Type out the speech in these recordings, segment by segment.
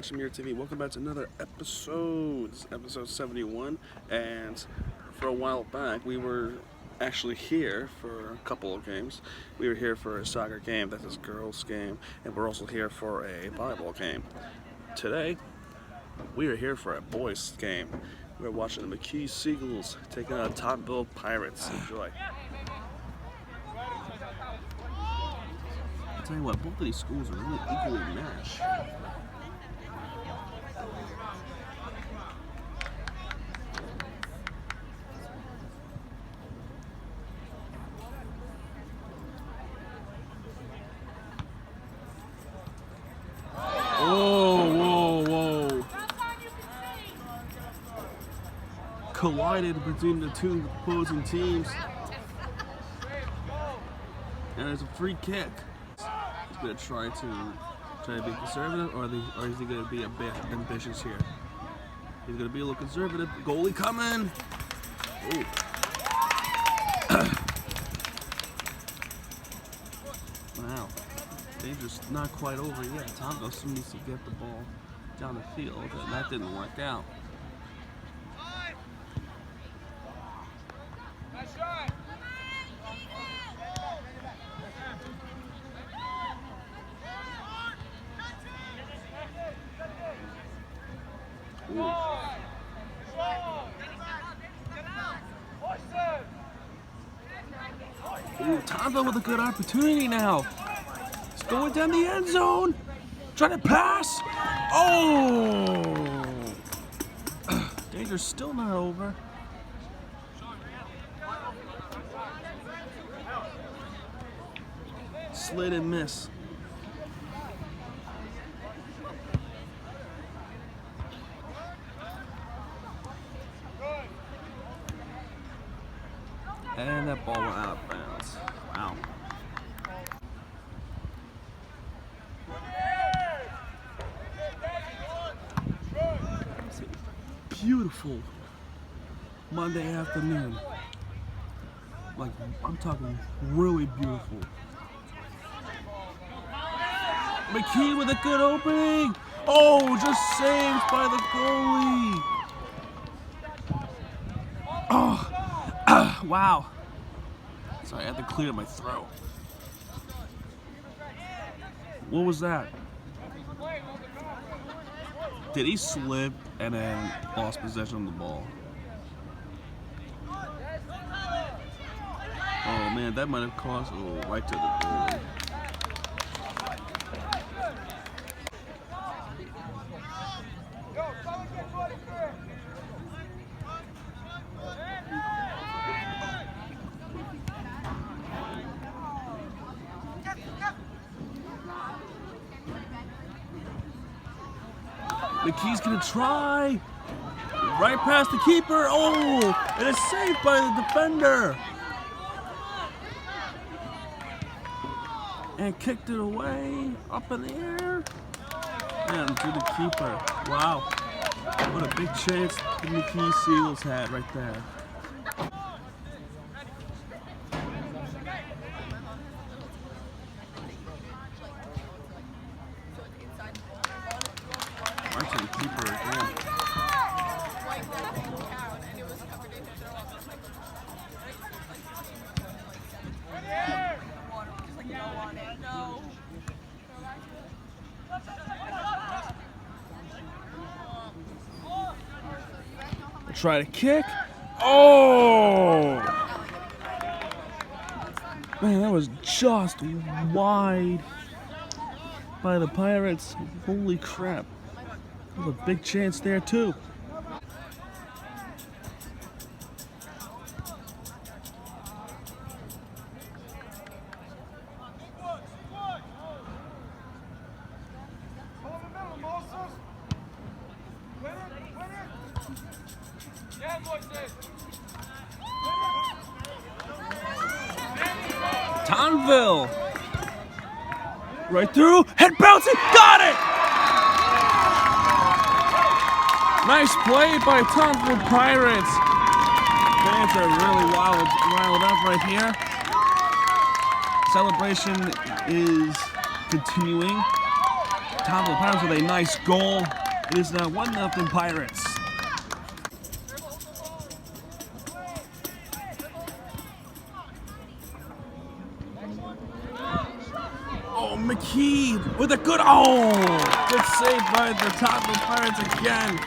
watching Mirror TV. Welcome back to another episode. This is episode 71, and for a while back we were actually here for a couple of games. We were here for a soccer game, that's this girls game, and we're also here for a volleyball game. Today, we are here for a boys game. We're watching the McKee Seagulls taking on Tottenville Pirates. Enjoy. I'll tell you what, both of these schools are really equally matched. Whoa. Collided between the two opposing teams. And there's a free kick. He's going to try to be conservative, or is he going to be a bit ambitious here? He's going to be a little conservative. Goalie coming! Ooh. Wow. Dangerous, not quite over yet. Tottenville still needs to get the ball down the field, and that didn't work out. Ooh, Tottenville with a good opportunity now. It's going down the end zone. Trying to pass. Oh! Danger's still not over. Slid and miss. And that ball went out of bounds. Wow. It's a beautiful Monday afternoon. Like, I'm talking really beautiful. McKee with a good opening. Oh, just saved by the goalie. Oh. Wow. Sorry, I had to clear my throat. What was that? Did he slip and then lost possession of the ball? Oh man, that might have cost right to the goalie. McKee's gonna try. Right past the keeper. Oh, and it's saved by the defender. And kicked it away, up in the air. And to the keeper. Wow. What a big chance the McKee Seagulls had right there. Right to the keeper again. Try to kick. Oh! Man, that was just wide by the Pirates. Holy crap. There's a big chance there too. Tottenville! Right through, head bouncing, got it! Nice play by Tottenville Pirates. Fans are really riled up right here. Celebration is continuing. Tottenville Pirates with a nice goal. It is now 1-0 Pirates. Oh, McKee with a good, good save by the Tottenville Pirates again.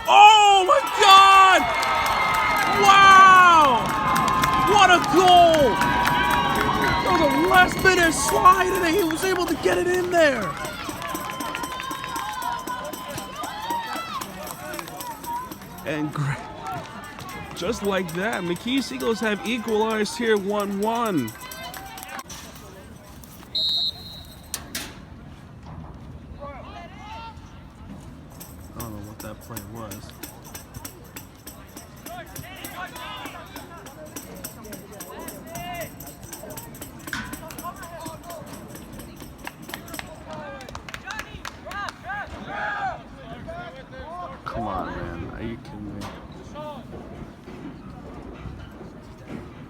Oh my God! Wow! What a goal! That was a last-minute slide, and he was able to get it in there. And just like that, McKee Seagulls have equalized here 1-1. I don't know what that play was. Come on, man. Are you kidding me?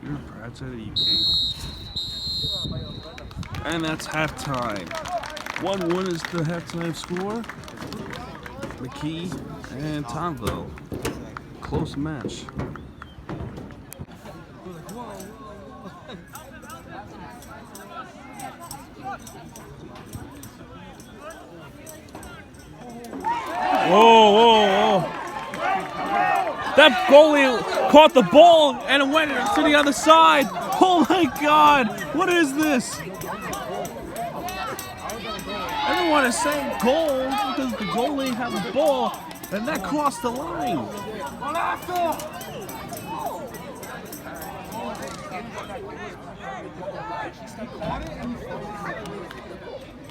You're Brad said you can't. And that's halftime. 1-1 is the halftime score. McKee and Tottenville. Close match. Whoa. That goalie caught the ball and it went to the other side. Oh my God, what is this? Everyone is saying goal because the goalie had the ball and that crossed the line.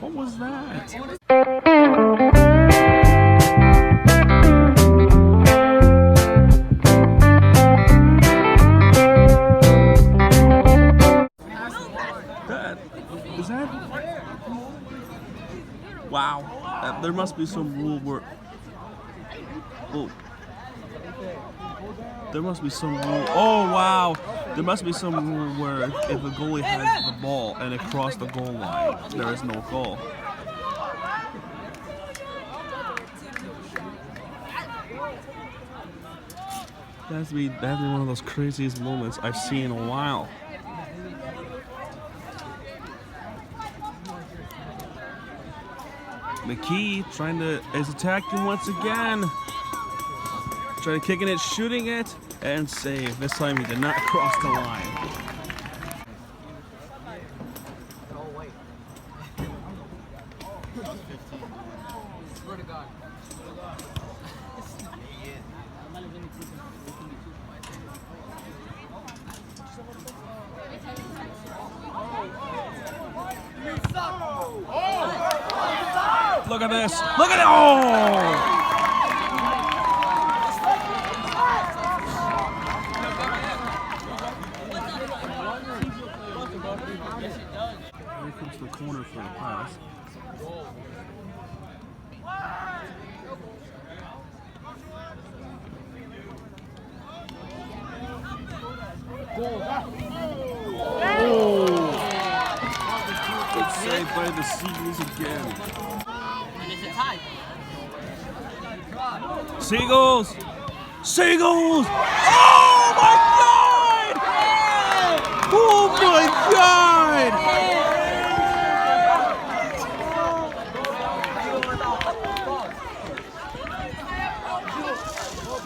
What was that? Is that? Wow. There must be some rule where. Oh. There must be some rule. Oh, wow. There must be some rule where if a goalie has the ball and it crossed the goal line, there is no goal. That has to be one of those craziest moments I've seen in a while. McKee is attacking once again. Trying to kick it, shooting it, and save. This time he did not cross the line. Look at this. Look at it. Oh! Here comes the corner for the pass. Oh! It's saved by the Seagulls again. And it's a tie. Seagulls! Seagulls! Oh my God! Oh my God!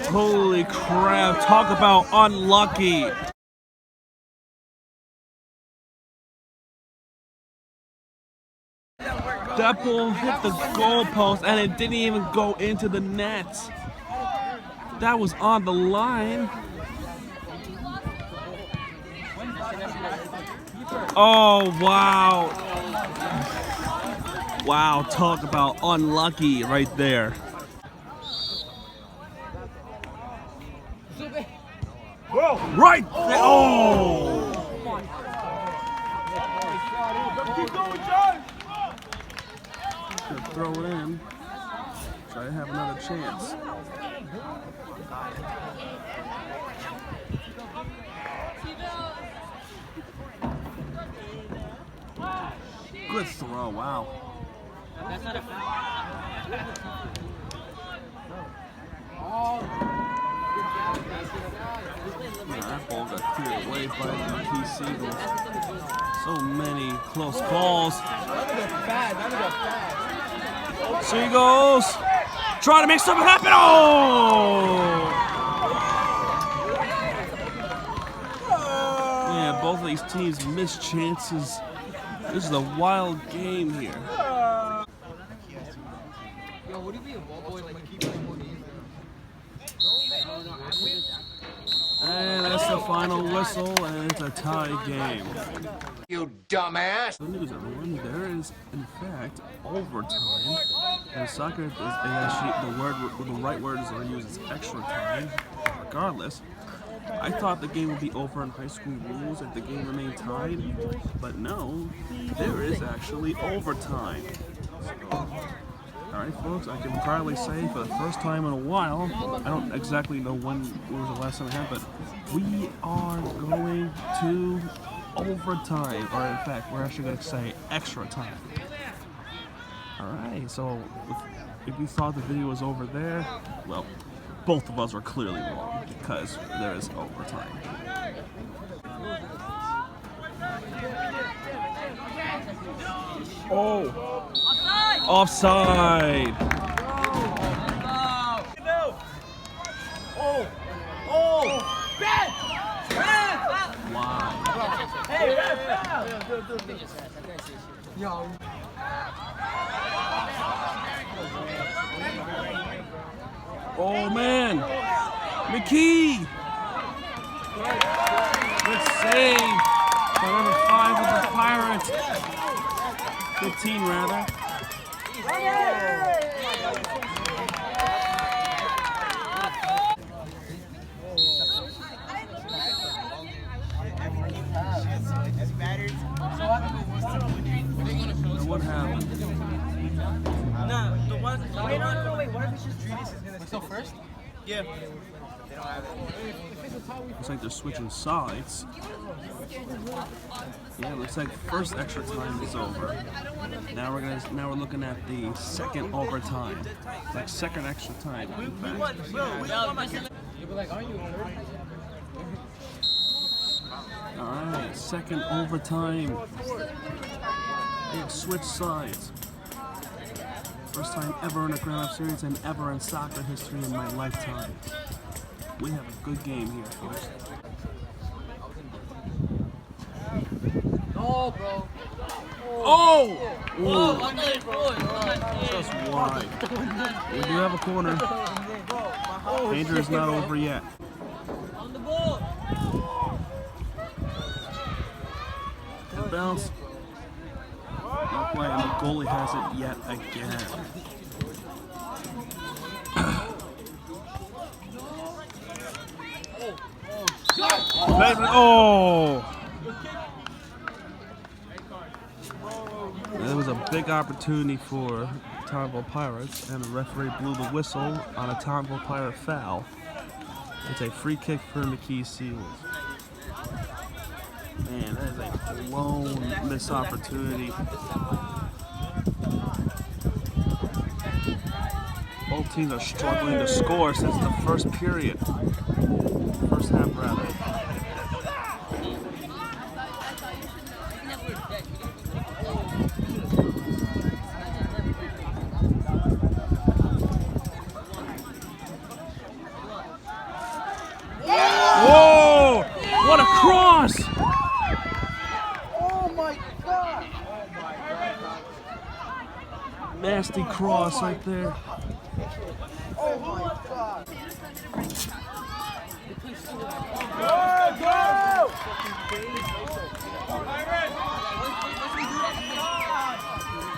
Holy crap, talk about unlucky. That ball hit the goalpost and it didn't even go into the net. That was on the line. Oh, wow. Wow, talk about unlucky right there. Right there. Oh! throw it in. Try to have another chance. Good throw, wow. That's not a foul. That ball got cleared away by McKee Seagulls. So many close calls. Seagulls trying to make something happen. Oh! Yeah, both of these teams missed chances. This is a wild game here. And that's the final whistle, and it's a tie game. You dumbass! Good news, everyone. There is, in fact, overtime. And soccer is actually the right words are used as extra time. Regardless, I thought the game would be over in high school rules if the game remained tied, but no, there is actually overtime. Alright folks, I can proudly say for the first time in a while, I don't exactly know when was the last time it happened, but we are going to overtime, or in fact, we're actually going to say extra time. Alright, so if you thought the video was over there, well, both of us are clearly wrong, because there is overtime. Oh! Offside! Oh! Oh! Bad! Wow. Hey, Yo. Oh man! McKee! Good save by number 5 of the Pirates. 15 rather. What happened? Nah, the one. Wait, what if it's just Treaties is gonna still first? Yeah. Looks like they're switching sides. Yeah, looks like first extra time is over. Now we're looking at the second overtime. It's like second extra time, in fact. Alright, second overtime. They've switched sides. First time ever in a Groundhop series and ever in soccer history in my lifetime. We have a good game here, folks. No, bro. Oh! Oh, Just wide. We do have a corner. Danger is not over yet. on the ball. Good bounce. No play, and the goalie has it yet again. Oh! There was a big opportunity for Tottenville Pirates, and the referee blew the whistle on a Tottenville Pirate foul. It's a free kick for McKee Seagulls. Man, that is a blown missed opportunity. Both teams are struggling to score since the first period. First half, rather. Whoa! What a cross! Oh my god! Nasty cross right there. Oh my god!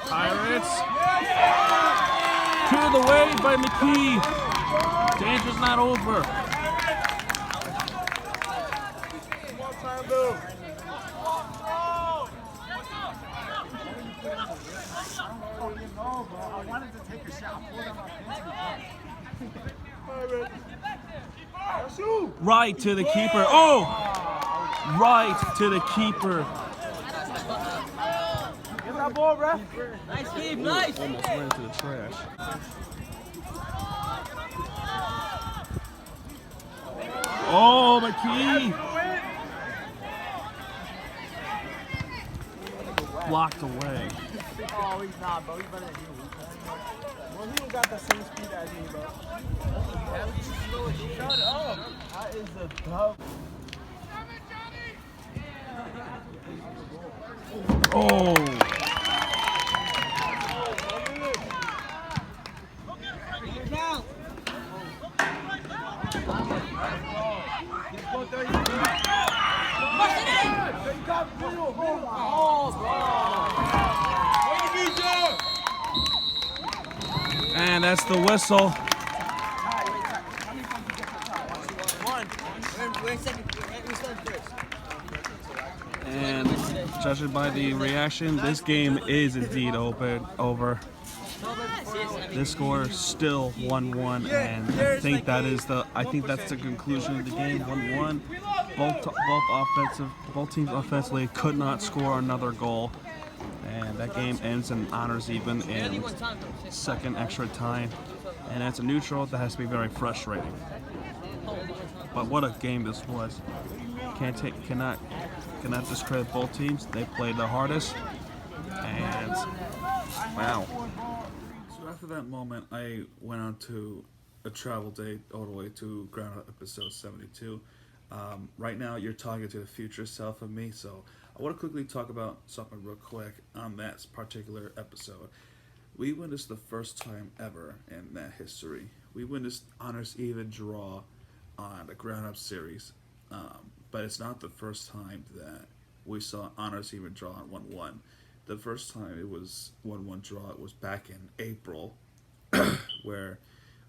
Pirates. Cleared away by McKee. Danger's not over. Right to the keeper. Oh! Right to the keeper. Get that ball, ref. Nice, Steve, nice. Almost ran into the trash. Oh, McKee! Blocked away. Oh, he's not, bro. He's better than you. Well, he don't got the same speed as me, bro. Shut up. That is a dub. Oh! Count. And that's the whistle. We're second. We're first. And judging by the reaction, this game is indeed over. This score is still 1-1, and I think that's the conclusion of the game. 1-1. Both teams offensively could not score another goal, and that game ends in honors even in second extra time. And as a neutral, that has to be very frustrating. But what a game this was! Cannot discredit both teams. They played the hardest, and wow. So after that moment, I went on to a travel day all the way to Groundhop episode 72. Right now, you're talking to the future self of me, so I want to quickly talk about something real quick on that particular episode. We witnessed the first time ever in that history. We witnessed honors even draw on the Groundhop series, but it's not the first time that we saw honors even draw on 1-1. The first time it was 1-1 draw, it was back in April, where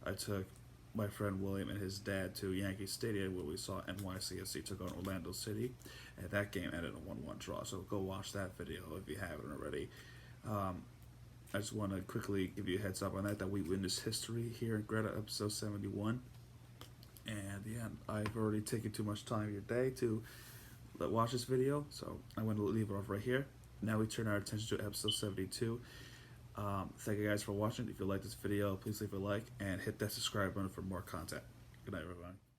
I took my friend William and his dad to Yankee Stadium, where we saw NYCFC took on Orlando City, and that game ended in a 1-1 draw. So go watch that video if you haven't already. I just want to quickly give you a heads up on that we witnessed history here in Greta episode 71. And yeah, I've already taken too much time of your day to watch this video, so I'm going to leave it off right here. Now we turn our attention to episode 72. Thank you guys for watching. If you like this video, please leave a like and hit that subscribe button for more content. Good night, everyone.